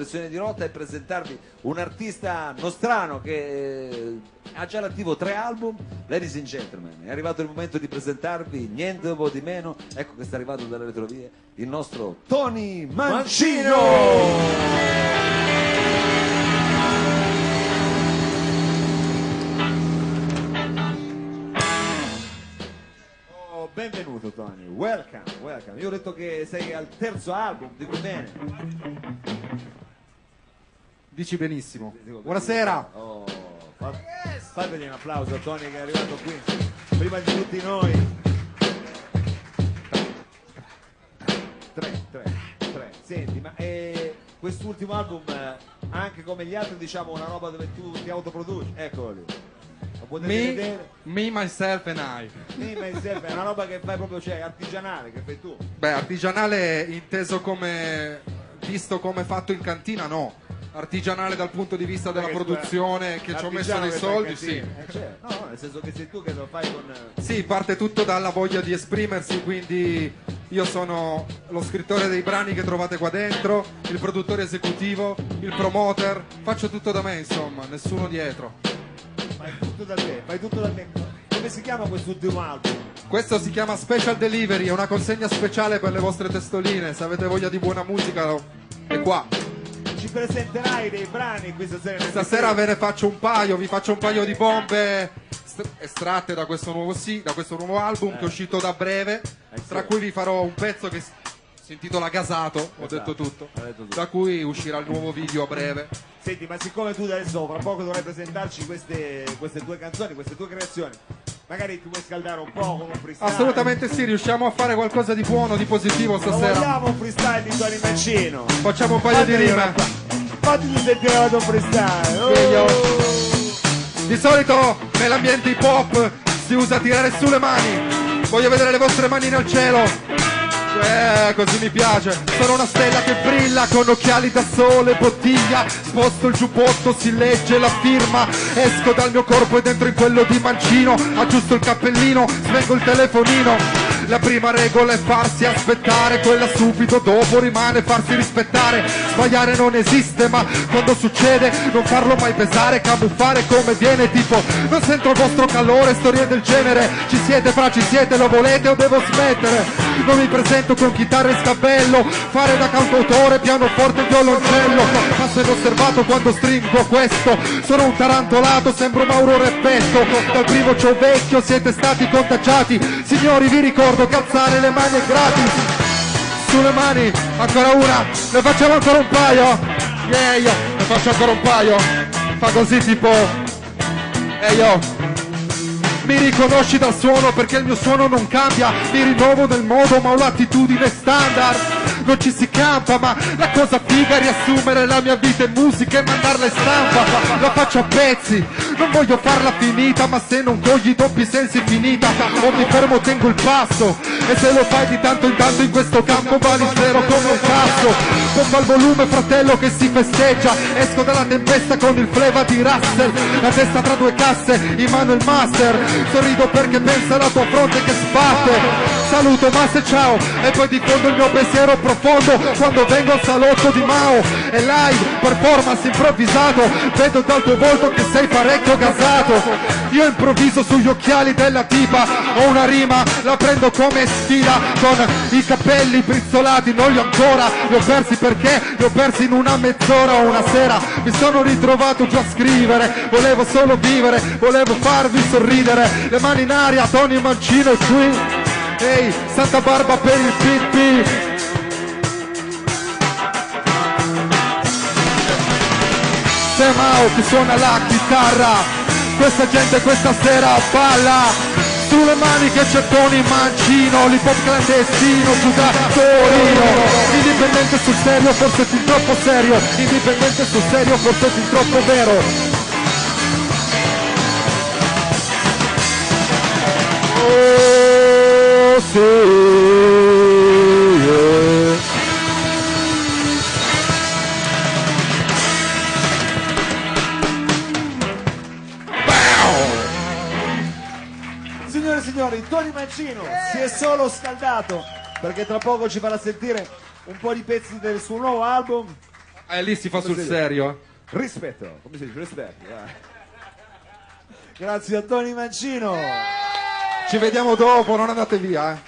Versione di rotta e presentarvi un artista nostrano che ha già l'attivo 3 album. Ladies and gentlemen, è arrivato il momento di presentarvi niente po' di meno, ecco che sta arrivando dalle retrovie il nostro Tony Mancino. Benvenuto Tony, welcome, welcome. Io ho detto che sei al terzo album, dico bene. Dici benissimo. Buonasera. Oh, fai vedere un applauso a Tony che è arrivato qui prima di tutti noi. Tre. Senti, ma quest'ultimo album, anche come gli altri, diciamo una roba dove tu ti autoproduci, eccolo lì. Me, myself and I. Me, myself, è una roba che fai proprio, cioè, artigianale, che fai tu. Beh, artigianale inteso come, visto come fatto in cantina, no. Artigianale dal punto di vista della produzione, che ci ho messo dei soldi, sì. Certo. No, nel senso che sei tu che lo fai con... Sì, parte tutto dalla voglia di esprimersi, quindi io sono lo scrittore dei brani che trovate qua dentro, il produttore esecutivo, il promoter, faccio tutto da me, insomma, nessuno dietro. Fai tutto da te. Come si chiama quest'ultimo album? Questo si chiama Special Delivery, è una consegna speciale per le vostre testoline. Se avete voglia di buona musica, è qua. Ci presenterai dei brani questa sera? Stasera ve ne faccio un paio, vi faccio un paio di bombe estratte da questo nuovo album che è uscito da breve, tra cui vi farò un pezzo che si intitola Gasato, ho detto tutto, da cui uscirà il nuovo video a breve. Senti, ma siccome tu adesso fra poco dovrai presentarci queste tue canzoni, queste tue creazioni, magari ti vuoi scaldare un po' con un freestyle? Assolutamente sì, riusciamo a fare qualcosa di buono, di positivo stasera. Vogliamo un freestyle di Tony Mancino? Facciamo un paio di rime. Fatti sentire la tua freestyle. Oh. Di solito nell'ambiente hip hop si usa tirare su le mani. Voglio vedere le vostre mani nel cielo. Così mi piace. Sono una stella che brilla con occhiali da sole, bottiglia. Sposto il giubbotto, si legge la firma. Esco dal mio corpo e dentro in quello di Mancino. Aggiusto il cappellino, spengo il telefonino. La prima regola è farsi aspettare, quella subito dopo rimane farsi rispettare. Sbagliare non esiste, ma quando succede non farlo mai pesare, camuffare come viene, tipo non sento il vostro calore, storie del genere. Ci siete, ci siete, lo volete o devo smettere? Non mi presento con chitarra e scappello, fare da cantautore, pianoforte e violoncello. Passo inosservato quando stringo questo, sono un tarantolato, sembro Mauro Reppetto. Dal primo ciò vecchio siete stati contagiati, signori vi ricordo che alzare le mani è gratis. Sulle mani, ancora una, ne facciamo ancora un paio. Yeah, ne faccio ancora un paio. Fa così tipo, yo. Mi riconosci dal suono perché il mio suono non cambia. Mi rinnovo nel modo ma ho l'attitudine standard. Non ci si campa, ma la cosa figa è riassumere la mia vita in musica e mandarla in stampa. La faccio a pezzi, non voglio farla finita, ma se non cogli i doppi sensi finita. O mi fermo, tengo il passo, e se lo fai di tanto in tanto in questo campo vali zero come un cazzo. Pompa il volume fratello che si festeggia, esco dalla tempesta con il fleva di Russell. La testa tra due casse, in mano il master. Sorrido perché pensa alla tua fronte che sbatte. Saluto master ciao e poi diffondo il mio pensiero profondo quando vengo al salotto di Mao. E live, performance improvvisato, vedo dal tuo volto che sei parecchio gasato. Io improvviso sugli occhiali della tipa, ho una rima, la prendo come sfida. Con i capelli brizzolati non li ho ancora, li ho persi perché li ho persi in una mezz'ora. Una sera mi sono ritrovato già a scrivere, volevo solo vivere, volevo farvi sorridere. Le mani in aria, Tony Mancino è qui. Ehi, Santa Barba per il PP. Se Mao ti suona la chitarra, questa gente questa sera balla. Sulle mani che c'è Tony Mancino, l'hip hop clandestino giù da Torino. Indipendente sul serio, forse fin troppo serio. Indipendente sul serio, forse fin troppo vero. Oh, sì, yeah. Signore e signori, Tony Mancino si è solo scaldato perché tra poco ci farà sentire un po' di pezzi del suo nuovo album. Lì si fa Come sul si dice? serio. Rispetto, come si dice? Rispetto. Grazie a Tony Mancino. Ci vediamo dopo, non andate via.